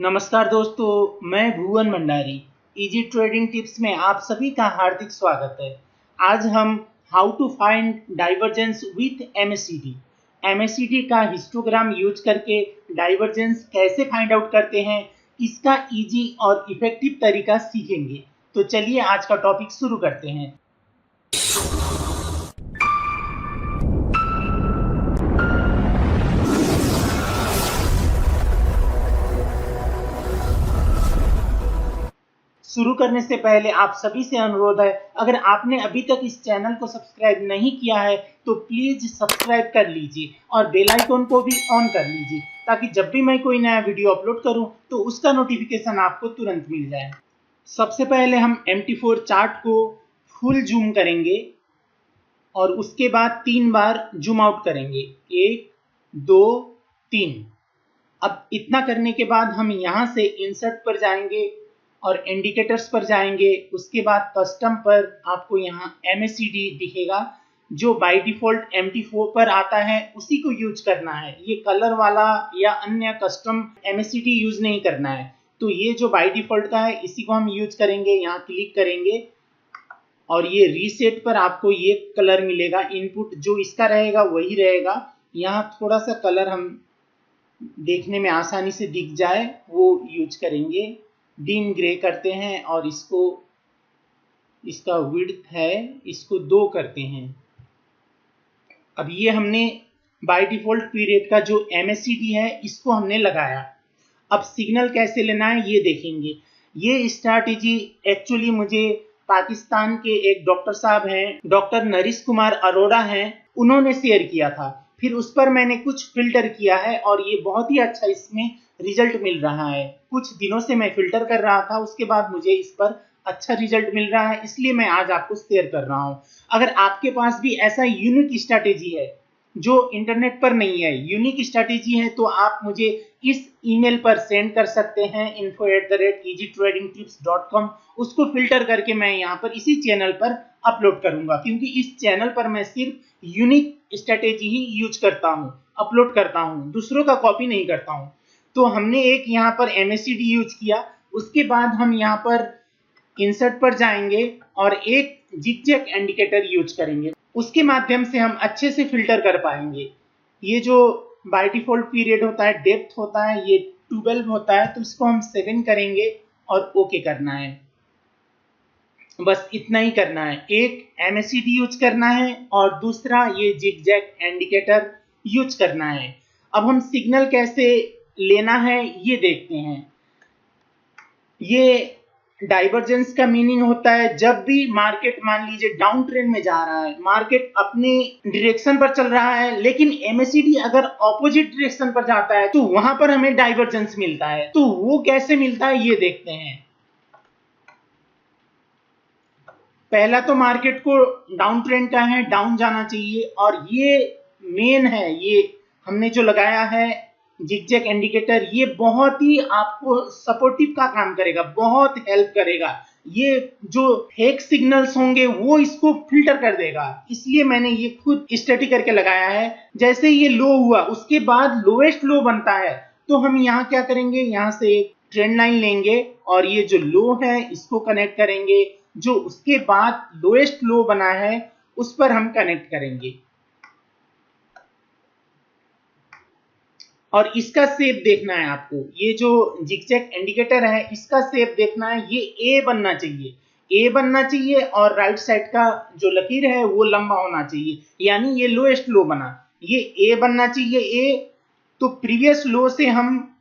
नमस्कार दोस्तों, मैं Bhuvan Bhandari. Easy trading tips में आप सभी का हार्दिक स्वागत है। आज हम how to find divergence with MACD का हिस्टोग्राम यूज करके डाइवर्जेंस कैसे फाइंड आउट करते हैं, इसका इजी और इफेक्टिव तरीका सीखेंगे। तो चलिए आज का टॉपिक शुरू करते हैं। शुरू करने से पहले आप सभी से अनुरोध है, अगर आपने अभी तक इस चैनल को सब्सक्राइब नहीं किया है तो प्लीज सब्सक्राइब कर लीजिए और बेल आइकन को भी ऑन कर लीजिए, ताकि जब भी मैं कोई नया वीडियो अपलोड करूं तो उसका नोटिफिकेशन आपको तुरंत मिल जाए। सबसे पहले हम MT4 चार्ट को फुल जूम करेंगे और उसके बाद 3 बार जूम आउट करेंगे, 1 2 3। अब इतना करने के बाद हम यहाँ से इंसर्ट पर जाएंगे और इंडिकेटर्स पर जाएंगे। उसके बाद कस्टम पर आपको यहाँ MACD दिखेगा, जो बाय डिफॉल्ट MT4 पर आता है, उसी को यूज करना है। ये कलर वाला या अन्य कस्टम MACD यूज नहीं करना है। तो ये जो बाय डिफॉल्ट का है इसी को हम यूज करेंगे। यहाँ क्लिक करेंगे और ये रीसेट पर आपको ये कलर मिलेगा। इनपुट जो इसका रहेगा वही रहेगा। यहाँ थोड़ा सा कलर हम देखने में आसानी से दिख जाए वो यूज करेंगे। डीम ग्रे करते हैं और इसका विड्थ है, इसको 2 करते हैं। अब ये हमने बाय डिफॉल्ट पीरियड का जो MACD है इसको हमने लगाया। अब सिग्नल कैसे लेना है ये देखेंगे। ये स्ट्रैटेजी एक्चुअली मुझे पाकिस्तान के एक डॉक्टर साहब हैं, डॉक्टर नरीश कुमार अरोड़ा हैं, उन्होंने शेयर किया था। फिर उस पर मैंने कुछ फिल्टर किया है और ये बहुत ही अच्छा इसमें रिजल्ट मिल रहा है। कुछ दिनों से मैं फिल्टर कर रहा था, उसके बाद मुझे इस पर अच्छा रिजल्ट मिल रहा है, इसलिए मैं आज आपको शेयर कर रहा हूं। अगर आपके पास भी ऐसा यूनिक स्ट्रैटेजी है जो इंटरनेट पर नहीं है, यूनिक स्ट्रैटेजी है, तो आप मुझे इस ईमेल पर सेंड कर सकते हैं info@easytradingtips.com। उसको फिल्टर करके मैं यहाँ पर इसी चैनल पर अपलोड करूंगा, क्योंकि इस चैनल पर मैं सिर्फ यूनिक स्ट्रैटेजी ही यूज करता हूँ, अपलोड करता हूँ, दूसरों का कॉपी नहीं करता हूँ। तो हमने एक यहाँ पर MACD यूज किया। उसके बाद हम यहाँ पर इंसर्ट पर जाएंगे और एक जिगजैग इंडिकेटर यूज करेंगे। उसके माध्यम से हम अच्छे से फिल्टर कर पाएंगे। ये जो बाय डिफॉल्ट पीरियड होता है, डेप्थ होता है, ये 12 होता है, तो इसको हम 7 करेंगे और ओके करना है। बस इतना ही करना है। एक MACD यूज करना है और दूसरा ये जिगजैग इंडिकेटर यूज करना है। अब हम सिग्नल कैसे लेना है ये देखते हैं। ये डाइवर्जेंस का मीनिंग होता है जब भी मार्केट मान लीजिए डाउन ट्रेंड में जा रहा है, मार्केट अपने डायरेक्शन पर चल रहा है, लेकिन MACD अगर ऑपोजिट डायरेक्शन पर जाता है तो वहां पर हमें डाइवर्जेंस मिलता है। तो वो कैसे मिलता है ये देखते हैं। पहला तो मार्केट को डाउन ट्रेंड का है, डाउन जाना चाहिए, और ये मेन है, ये हमने जो लगाया है जिगजैग इंडिकेटर, ये बहुत ही आपको सपोर्टिव का काम करेगा, बहुत हेल्प करेगा। ये जो फेक सिग्नल्स होंगे वो इसको फिल्टर कर देगा, इसलिए मैंने ये खुद स्टडी करके लगाया है। जैसे ये लो हुआ उसके बाद लोएस्ट लो बनता है, तो हम यहाँ क्या करेंगे, यहाँ से एक ट्रेंड लाइन लेंगे और ये जो लो है इसको कनेक्ट करेंगे, जो उसके बाद लोएस्ट लो बना है उस पर हम कनेक्ट करेंगे। और इसका शेप देखना है आपको। ये जो जिगजैग इंडिकेटर है इसका शेप देखना है। ये ए बनना चाहिए, ए बनना चाहिए, और राइट साइड का जो लकीर है वो लंबा होना चाहिए, यानी ये लोएस्ट लो बना, ये ए बनना चाहिए। ए तो प्रीवियस लो से हम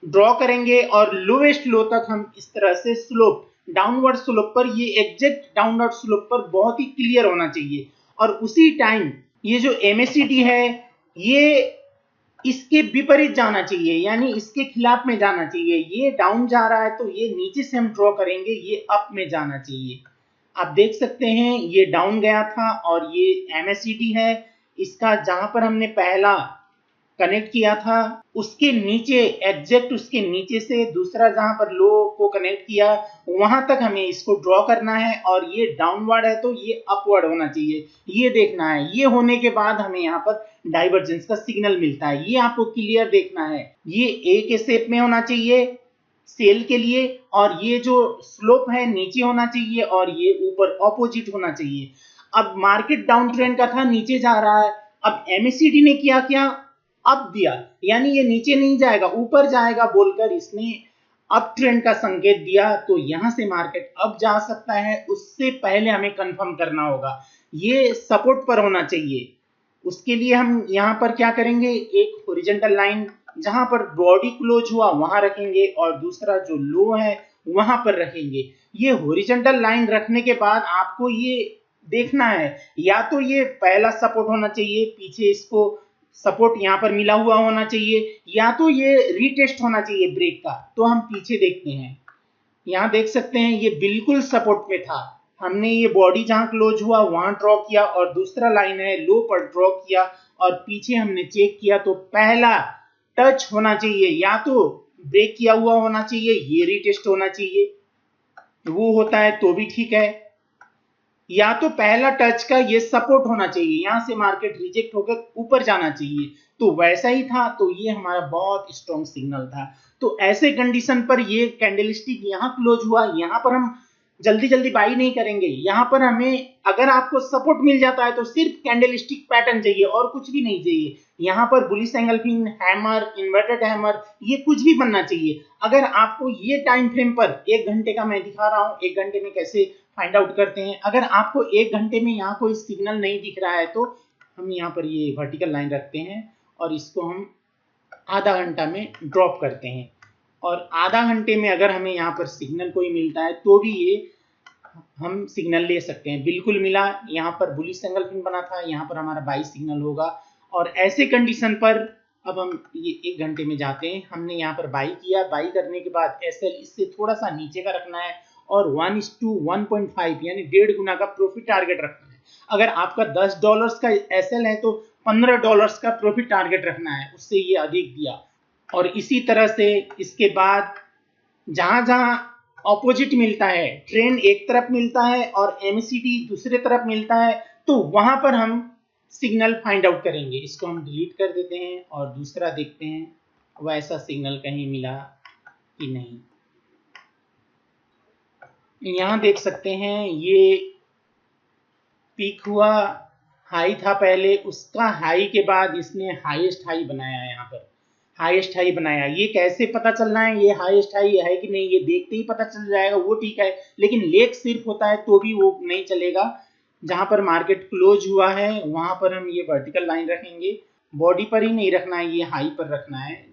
ड्रॉ करेंगे और लोएस्ट लो तक हम इस तरह से स्लोप, डाउनवर्ड स्लोप पर, ये एग्जैक्ट डाउनवर्ड स्लोप पर बहुत ही क्लियर होना चाहिए। और उसी टाइम ये जो MACD है ये इसके विपरीत जाना चाहिए, यानी इसके खिलाफ में जाना चाहिए। ये डाउन जा रहा है तो ये नीचे से हम ड्रॉ करेंगे, ये अप में जाना चाहिए। आप देख सकते हैं ये डाउन गया था और ये MACD है, इसका जहां पर हमने पहला कनेक्ट किया था उसके नीचे, एग्जैक्ट उसके नीचे से दूसरा जहां पर लो को कनेक्ट किया वहां तक हमें इसको ड्रॉ करना है। और ये डाउनवर्ड है तो ये अपवर्ड होना चाहिए, ये देखना है। ये होने के बाद हमें यहाँ पर डाइवर्जेंस का सिग्नल मिलता है, ये आपको क्लियर देखना है। ये ए के शेप में होना चाहिए, सेल के लिए, और ये जो स्लोप है नीचे होना चाहिए और ये ऊपर ऑपोजिट होना चाहिए। अब मार्केट डाउन ट्रेंड का था, नीचे जा रहा है। अब एमएसीडी ने किया क्या, अप दिया, यानी ये नीचे नहीं जाएगा ऊपर जाएगा बोलकर इसने अप ट्रेंड का संकेत दिया। तो यहां से मार्केट अब जा सकता है, उससे पहले हमें कंफर्म करना होगा ये सपोर्ट पर होना चाहिए। उसके लिए हम यहाँ पर क्या करेंगे, एक हॉरिजॉन्टल लाइन जहां पर बॉडी क्लोज हुआ वहां रखेंगे और दूसरा जो लो है वहां पर रखेंगे। ये हॉरिजॉन्टल लाइन रखने के बाद आपको ये देखना है, या तो ये पहला सपोर्ट होना चाहिए, पीछे इसको सपोर्ट यहाँ पर मिला हुआ होना चाहिए, या तो ये रीटेस्ट होना चाहिए ब्रेक का। तो हम पीछे देखते हैं, यहाँ देख सकते हैं ये बिल्कुल सपोर्ट पे था। हमने ये बॉडी जहां क्लोज हुआ वहां ड्रॉ किया और दूसरा लाइन है लो पर ड्रॉ किया, और पीछे हमने चेक किया तो पहला टच होना चाहिए, या तो ब्रेक किया हुआ होना चाहिए, ये रीटेस्ट होना चाहिए, वो होता है तो भी ठीक है, या तो पहला टच का ये सपोर्ट होना चाहिए, यहां से मार्केट रिजेक्ट होकर ऊपर जाना चाहिए। तो वैसा ही था, तो ये हमारा बहुत स्ट्रॉन्ग सिग्नल था। तो ऐसे कंडीशन पर ये कैंडलस्टिक यहां क्लोज हुआ, यहां पर हम जल्दी जल्दी बाई नहीं करेंगे। यहां पर हमें अगर आपको सपोर्ट मिल जाता है तो सिर्फ कैंडलस्टिक पैटर्न चाहिए और कुछ भी नहीं चाहिए। यहां पर bullish engulfing hammer, inverted hammer, ये कुछ भी बनना चाहिए। अगर आपको ये टाइम फ्रेम पर 1 घंटे का मैं दिखा रहा हूं, 1 घंटे में कैसे फाइंड आउट करते हैं। अगर आपको 1 घंटे में यहाँ कोई सिग्नल नहीं दिख रहा है तो हम यहाँ पर ये वर्टिकल लाइन रखते हैं और इसको हम आधा घंटा में ड्रॉप करते हैं, और आधा घंटे में अगर हमें यहाँ पर सिग्नल कोई मिलता है तो भी ये हम सिग्नल ले सकते हैं। बिल्कुल मिला, यहाँ पर बुलिश एंगल्फिंग बना था, यहाँ पर हमारा बाई सिग्नल होगा। और ऐसे कंडीशन पर अब हम ये 1 घंटे में जाते हैं। हमने यहाँ पर बाई किया, बाई करने के बाद एसएल इससे थोड़ा सा नीचे का रखना है और 1:1.5 यानी 1.5 गुना का प्रॉफिट टारगेट रखना है। अगर आपका $10 का एसएल है तो $15 का प्रॉफिट टारगेट रखना है, उससे ये अधिक दिया। और इसी तरह से इसके बाद जहां जहां ऑपोजिट मिलता है, ट्रेंड एक तरफ मिलता है और एमएसीडी दूसरे तरफ मिलता है, तो वहां पर हम सिग्नल फाइंड आउट करेंगे। इसको हम डिलीट कर देते हैं और दूसरा देखते हैं वैसा सिग्नल कहीं मिला कि नहीं। यहां देख सकते हैं ये पीक हुआ, हाई था पहले, उसका हाई के बाद इसने हाईएस्ट हाई बनाया है। यहाँ पर हाईएस्ट हाई बनाया, ये कैसे पता चलना है ये हाईएस्ट हाई है कि नहीं, ये देखते ही पता चल जाएगा, वो ठीक है। लेकिन लेग सिर्फ होता है तो भी वो नहीं चलेगा। जहां पर मार्केट क्लोज हुआ है वहां पर हम ये वर्टिकल लाइन रखेंगे, बॉडी पर ही नहीं रखना है, ये हाई पर रखना है।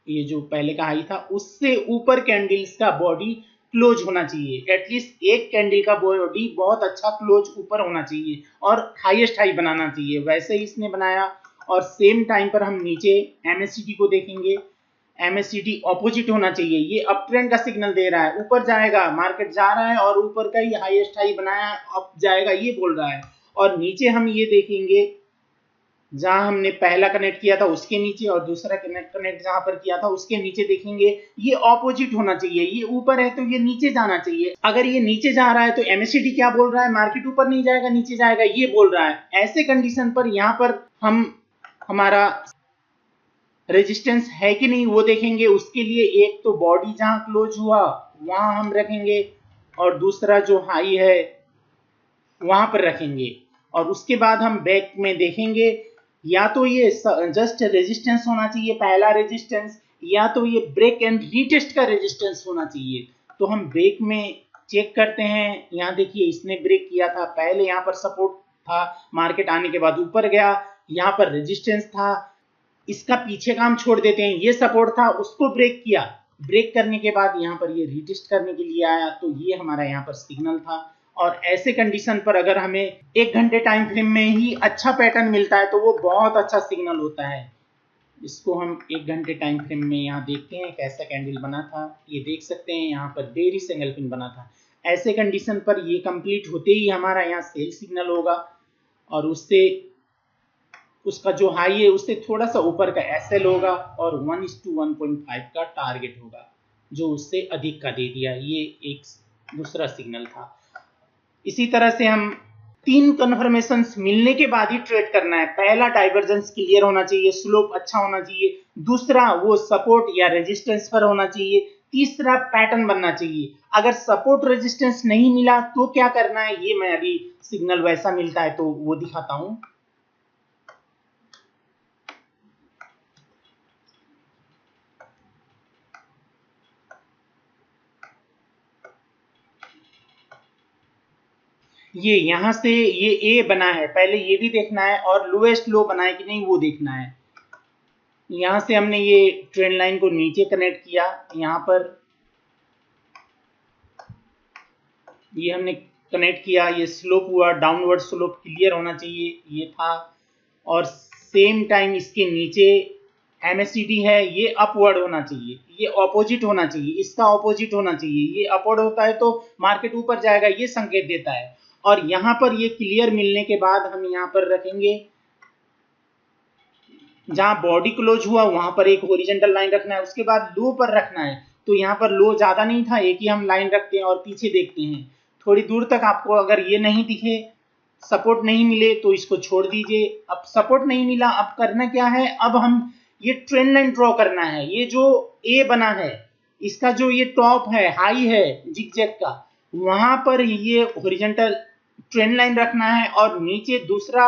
ये जो पहले का हाई था उससे ऊपर कैंडल्स का बॉडी क्लोज होना चाहिए, एटलीस्ट एक कैंडल का बॉडी बहुत अच्छा क्लोज ऊपर होना चाहिए और हाईएस्ट हाई बनाना चाहिए। वैसे ही इसने बनाया। और सेम टाइम पर हम नीचे एमएससीडी को देखेंगे, एमएससीडी ऑपोजिट होना चाहिए, ये अप ट्रेंड का सिग्नल दे रहा है, ऊपर जाएगा, मार्केट जा रहा है और ऊपर का ही हाईएस्ट हाई बनाया, अप जाएगा ये बोल रहा है। और नीचे हम ये देखेंगे जहां हमने पहला कनेक्ट किया था उसके नीचे और दूसरा कनेक्ट जहां पर किया था उसके नीचे देखेंगे, ये ऑपोजिट होना चाहिए, ये ऊपर है तो ये नीचे जाना चाहिए। अगर ये नीचे जा रहा है तो एमएससीडी क्या बोल रहा है, मार्केट ऊपर नहीं जाएगा नीचे जाएगा ये बोल रहा है। ऐसे कंडीशन पर यहाँ पर हम हमारा रेजिस्टेंस है कि नहीं वो देखेंगे। उसके लिए एक तो बॉडी जहां क्लोज हुआ वहां हम रखेंगे और दूसरा जो हाई है वहां पर रखेंगे। और उसके बाद हम बैक में देखेंगे, या तो ये जस्ट रेजिस्टेंस होना चाहिए पहला रेजिस्टेंस, या तो ये ब्रेक एंड रीटेस्ट का रेजिस्टेंस होना चाहिए। तो हम ब्रेक में चेक करते हैं, यहाँ देखिए इसने ब्रेक किया था, पहले यहाँ पर सपोर्ट था, मार्केट आने के बाद ऊपर गया, यहाँ पर रेजिस्टेंस था, इसका पीछे का हम छोड़ देते हैं, ये सपोर्ट था उसको ब्रेक किया, ब्रेक करने के बाद यहाँ पर ये रीटेस्ट करने के लिए आया, तो ये हमारा यहाँ पर सिग्नल था। और ऐसे कंडीशन पर अगर हमें 1 घंटे टाइम फ्रेम में ही अच्छा पैटर्न मिलता है तो वो बहुत अच्छा सिग्नल होता है। इसको हम 1 घंटे टाइम फ्रेम में यहाँ देखते हैं कैसा कैंडल बना था, ये देख सकते हैं यहाँ पर बेयरिश एंगल्फिंग बना था। ऐसे कंडीशन पर ये कंप्लीट होते ही हमारा यहाँ सेल सिग्नल होगा और उससे उसका जो हाई है उससे थोड़ा सा ऊपर का एसएल होगा और 1:1.5 का टारगेट होगा, जो उससे अधिक का दे दिया, ये एक दूसरा सिग्नल था। इसी तरह से हम 3 कन्फर्मेशंस मिलने के बाद ही ट्रेड करना है। पहला डाइवर्जेंस क्लियर होना चाहिए, स्लोप अच्छा होना चाहिए, दूसरा वो सपोर्ट या रेजिस्टेंस पर होना चाहिए, तीसरा पैटर्न बनना चाहिए। अगर सपोर्ट रेजिस्टेंस नहीं मिला तो क्या करना है, ये मैं अभी सिग्नल वैसा मिलता है तो वो दिखाता हूं। ये यहां से ये ए बना है, पहले ये भी देखना है और लोएस्ट लो बना है कि नहीं वो देखना है। यहां से हमने ये ट्रेंड लाइन को नीचे कनेक्ट किया, यहां पर ये हमने कनेक्ट किया, ये स्लोप हुआ, डाउनवर्ड स्लोप क्लियर होना चाहिए, ये था। और सेम टाइम इसके नीचे MACD है, ये अपवर्ड होना चाहिए, ये ऑपोजिट होना चाहिए, इसका ऑपोजिट होना चाहिए। ये अपवर्ड होता है तो मार्केट ऊपर जाएगा, ये संकेत देता है। और यहां पर ये क्लियर मिलने के बाद हम यहां पर रखेंगे, जहां बॉडी क्लोज हुआ वहां पर एक हॉरिजॉन्टल लाइन रखना है, उसके बाद लो पर रखना है। तो यहाँ पर लो ज्यादा नहीं था, एक ही हम लाइन रखते हैं और पीछे देखते हैं थोड़ी दूर तक। आपको अगर ये नहीं दिखे, सपोर्ट नहीं मिले तो इसको छोड़ दीजिए। अब सपोर्ट नहीं मिला, अब करना क्या है, अब हम ये ट्रेंड लाइन ड्रॉ करना है। ये जो ए बना है, इसका जो ये टॉप है, हाई है जिगजैग का, वहां पर ये हॉरिजॉन्टल ट्रेंड लाइन रखना है और नीचे दूसरा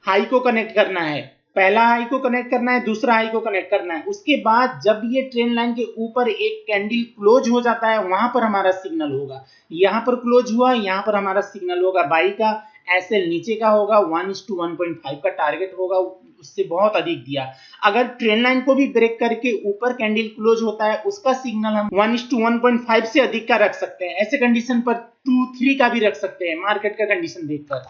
हाई को कनेक्ट करना है। पहला हाई को कनेक्ट करना है, दूसरा हाई को कनेक्ट करना है। उसके बाद जब ये ट्रेंड लाइन के ऊपर एक कैंडल क्लोज हो जाता है, वहां पर हमारा सिग्नल होगा। यहां पर क्लोज हुआ, यहां पर हमारा सिग्नल होगा बाई का। एसएल नीचे का होगा, 1:1.5 का टारगेट होगा, उससे बहुत अधिक दिया। अगर ट्रेंड लाइन को भी ब्रेक करके ऊपर कैंडल क्लोज होता है, उसका सिग्नल हम 1:1.5 से अधिक का रख सकते हैं। ऐसे कंडीशन पर 2-3 का भी रख सकते हैं, मार्केट का कंडीशन देखकर।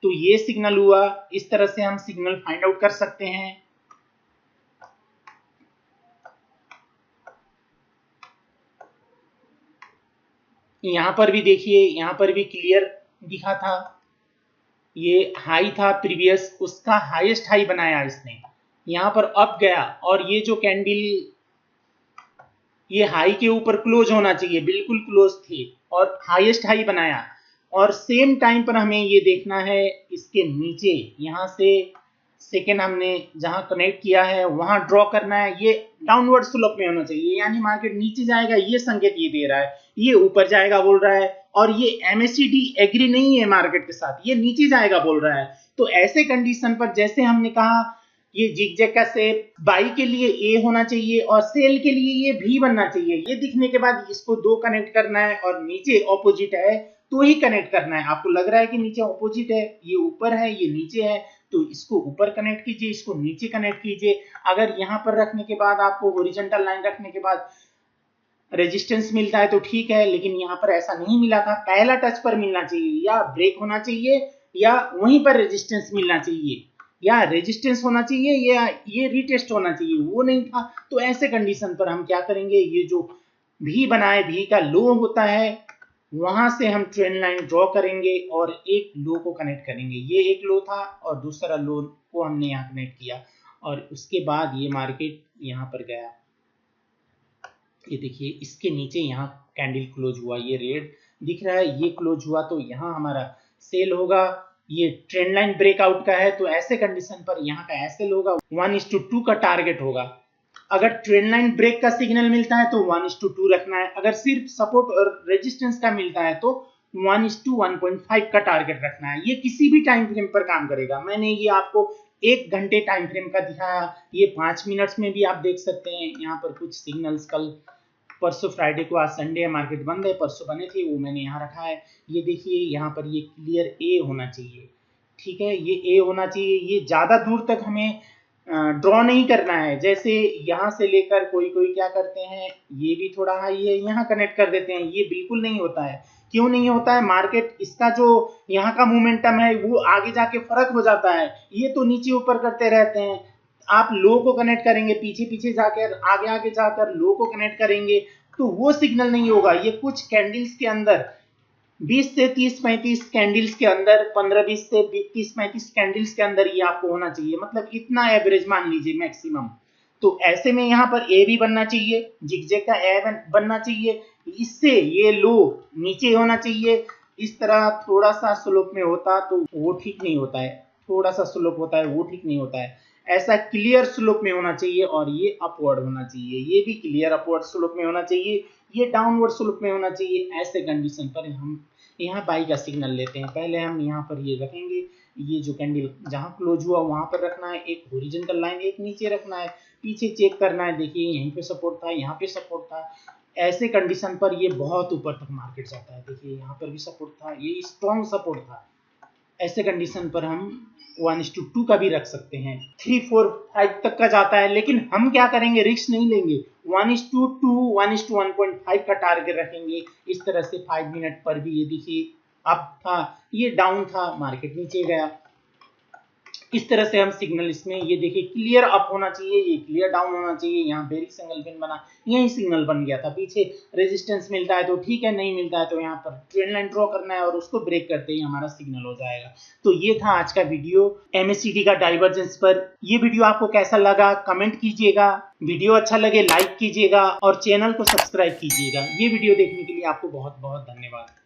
तो ये सिग्नल हुआ, इस तरह से हम सिग्नल फाइंड आउट कर सकते हैं। यहां पर भी देखिए, यहां पर भी क्लियर दिखा था, ये हाई था प्रीवियस, उसका हाईएस्ट हाई बनाया इसने। यहां पर अप गया और ये जो कैंडल ये हाई के ऊपर क्लोज होना चाहिए, बिल्कुल क्लोज थे और हाईएस्ट हाई बनाया। और सेम टाइम पर हमें ये देखना है इसके नीचे, यहां से सेकेंड हमने जहां कनेक्ट किया है वहां ड्रॉ करना है। ये डाउनवर्ड स्लोप में होना चाहिए, यानी मार्केट नीचे जाएगा ये संकेत ये दे रहा है, ये ऊपर जाएगा बोल रहा है। और ये MACD एग्री नहीं है मार्केट के साथ, ये नीचे जाएगा बोल रहा है। तो ऐसे कंडीशन पर जैसे हमने कहा, ये जिगजैग का शेप बाई के लिए ए होना चाहिए और सेल के लिए ये भी बनना चाहिए। ये दिखने के बाद इसको दो कनेक्ट करना है और नीचे ऑपोजिट है तो ही कनेक्ट करना है। आपको लग रहा है कि नीचे ऑपोजिट है, ये ऊपर है ये नीचे है, तो इसको ऊपर कनेक्ट कीजिए, इसको नीचे कनेक्ट कीजिए। अगर यहां पर रखने के बाद आपको हॉरिजॉन्टल लाइन रखने के बाद रेजिस्टेंस मिलता है तो ठीक है, लेकिन यहाँ पर ऐसा नहीं मिला था। पहला टच पर मिलना चाहिए, या ब्रेक होना चाहिए या वहीं पर रेजिस्टेंस मिलना चाहिए, या रेजिस्टेंस होना चाहिए या ये रीटेस्ट होना चाहिए, वो नहीं था। तो ऐसे कंडीशन पर हम क्या करेंगे, ये जो भी बना है, भी का लो होता है, वहां से हम ट्रेंड लाइन ड्रॉ करेंगे और एक लो को कनेक्ट करेंगे। ये एक लो था और दूसरा लो को हमने यहाँ कनेक्ट किया और उसके बाद ये मार्केट यहाँ पर गया। ये देखिए इसके नीचे यहाँ कैंडल क्लोज हुआ, ये रेड दिख रहा है, ये क्लोज हुआ तो यहाँ हमारा सेल होगा। ये ट्रेंड लाइन ब्रेकआउट का है तो ऐसे कंडीशन पर यहाँ का एसएल होगा, 1:2 का टारगेट होगा। अगर ट्रेंड लाइन ब्रेक का सिग्नल मिलता है तो 1:2 रखना है। अगर सिर्फ सपोर्ट और रेजिस्टेंस का मिलता है तो 1:1.5 का टारगेट रखना है। ये किसी भी टाइम फ्रेम पर काम करेगा। मैंने ये आपको 1 घंटे टाइम फ्रेम का दिखाया, ये 5 मिनट्स में भी आप देख सकते हैं। यहाँ पर कुछ सिग्नल्स कल परसों फ्राइडे को, आज संडे है मार्केट बंद है, परसों बने थे वो मैंने यहाँ रखा है। ये देखिए यहाँ पर ये क्लियर ए होना चाहिए, ठीक है, ये ए होना चाहिए। ये ज्यादा दूर तक हमें ड्रॉ नहीं करना है। जैसे यहाँ से लेकर कोई कोई क्या करते हैं, ये भी थोड़ा हाई है यहाँ कनेक्ट कर देते हैं, ये बिल्कुल नहीं होता है। क्यों नहीं होता है, मार्केट इसका जो यहाँ का मोमेंटम है वो आगे जाके फर्क हो जाता है। ये तो नीचे ऊपर करते रहते हैं। आप लो को कनेक्ट करेंगे, पीछे पीछे जाकर आगे आगे जाकर लो को कनेक्ट करेंगे तो वो सिग्नल नहीं होगा। ये कुछ कैंडल्स के अंदर 20 से 30-35 कैंडल्स के अंदर, 15-20 से 30-35 कैंडल्स के अंदर ये आपको होना चाहिए, मतलब इतना एवरेज मान लीजिए मैक्सिमम। तो ऐसे में यहाँ पर ए भी बनना चाहिए, जिगजैग का ए बनना चाहिए, इससे ये लो नीचे होना चाहिए। इस तरह थोड़ा सा स्लोप में होता तो वो ठीक नहीं होता है, थोड़ा सा स्लोप होता है वो ठीक नहीं होता है। ऐसा क्लियर स्लोप में होना चाहिए और ये अपवर्ड होना चाहिए, ये भी क्लियर अपवर्ड स्लोप में होना चाहिए, ये डाउनवर्ड स्लोप में होना चाहिए। ऐसे कंडीशन पर हम यहाँ बाई का सिग्नल लेते हैं। पहले हम यहाँ पर ये रखेंगे, ये जो कैंडल जहाँ क्लोज हुआ वहां पर रखना है, एक हॉरिजॉन्टल लाइन एक नीचे रखना है, पीछे चेक करना है, देखिए यहीं पे सपोर्ट था, यहाँ पे सपोर्ट था। ऐसे कंडीशन पर ये बहुत ऊपर तक मार्केट जाता है, देखिए यहाँ पर भी सपोर्ट था, ये स्ट्रॉन्ग सपोर्ट था। ऐसे कंडीशन पर हम 1:2 का भी रख सकते हैं, 3, 4, 5 तक का जाता है, लेकिन हम क्या करेंगे, रिस्क नहीं लेंगे, 1:2 1:1.5 का टारगेट रखेंगे। इस तरह से 5 मिनट पर भी ये देखिए अप था, ये डाउन था, मार्केट नीचे गया। इस तरह से हम सिग्नल इसमें ये देखिए क्लियर अप होना चाहिए, ये क्लियर डाउन होना चाहिए। यहाँ बेरिश सिंगल पिन बना, यही सिग्नल बन गया था, पीछे रेजिस्टेंस मिलता है तो ठीक है, नहीं मिलता है तो यहाँ पर ट्रेंड लाइन ड्रॉ करना है और उसको ब्रेक करते ही हमारा सिग्नल हो जाएगा। तो ये था आज का वीडियो MACD का डाइवर्जेंस पर। ये वीडियो आपको कैसा लगा कमेंट कीजिएगा, वीडियो अच्छा लगे लाइक कीजिएगा और चैनल को सब्सक्राइब कीजिएगा। ये वीडियो देखने के लिए आपको बहुत बहुत धन्यवाद।